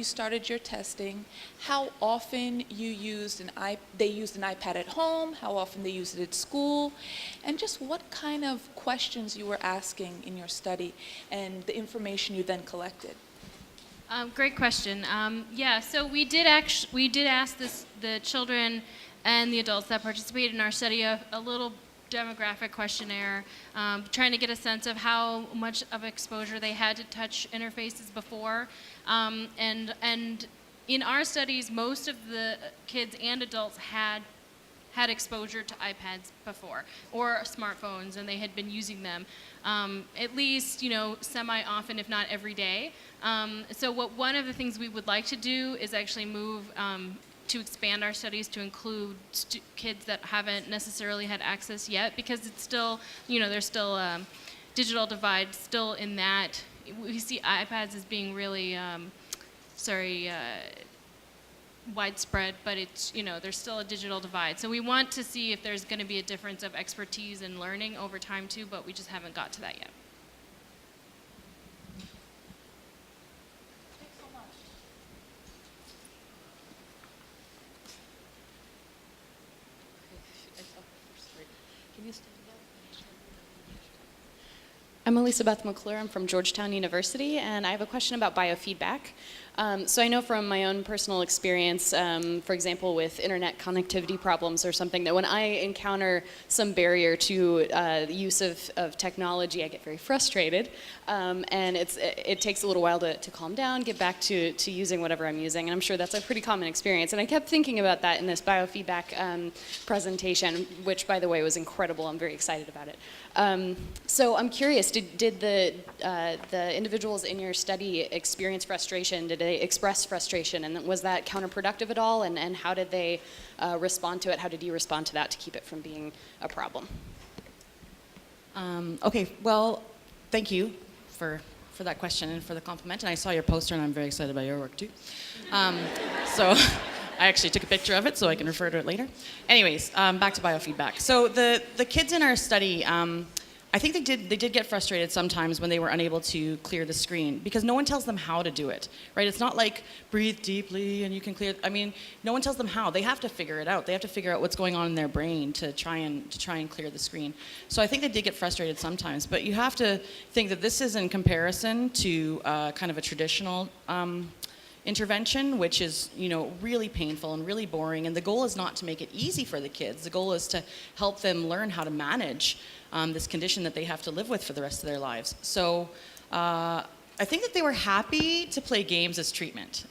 started your testing, how often they used an iPad at home, how often they used it at school, and just what kind of questions you were asking in your study and the information you then collected. Great question. Yeah, so we did ask the children and the adults that participated in our study a little demographic questionnaire, trying to get a sense of how much of exposure they had to touch interfaces before. And in our studies, most of the kids and adults had exposure to iPads before, or smartphones, and they had been using them at least, semi-often, if not every day. So one of the things we would like to do is actually move to expand our studies to include kids that haven't necessarily had access yet, because it's still, there's still a digital divide still in that. We see iPads as being really, widespread, but it's, there's still a digital divide. So we want to see if there's going to be a difference of expertise and learning over time too, but we just haven't got to that yet. Thanks so much. Can you stand up? I'm Elizabeth McClure. I'm from Georgetown University, and I have a question about biofeedback. So I know from my own personal experience, for example, with internet connectivity problems or something, that when I encounter some barrier to the use of technology, I get very frustrated, and it takes a little while to calm down, get back to using whatever I'm using, and I'm sure that's a pretty common experience. And I kept thinking about that in this biofeedback presentation, which, by the way, was incredible. I'm very excited about it. So I'm curious, did the individuals in your study experience frustration? Did they express frustration? And was that counterproductive at all? And how did they respond to it? How did you respond to that to keep it from being a problem? Okay, well, thank you for that question and for the compliment. And I saw your poster, and I'm very excited about your work, too. So I actually took a picture of it so I can refer to it later. Anyways, back to biofeedback. So the kids in our study, I think they did get frustrated sometimes when they were unable to clear the screen, because no one tells them how to do it, right? It's not like breathe deeply and you can clear. I mean, no one tells them how. They have to figure it out. They have to figure out what's going on in their brain to try and clear the screen. So I think they did get frustrated sometimes, but you have to think that this is in comparison to kind of a traditional intervention, which is, really painful and really boring. And the goal is not to make it easy for the kids. The goal is to help them learn how to manage this condition that they have to live with for the rest of their lives. So I think that they were happy to play games as treatment.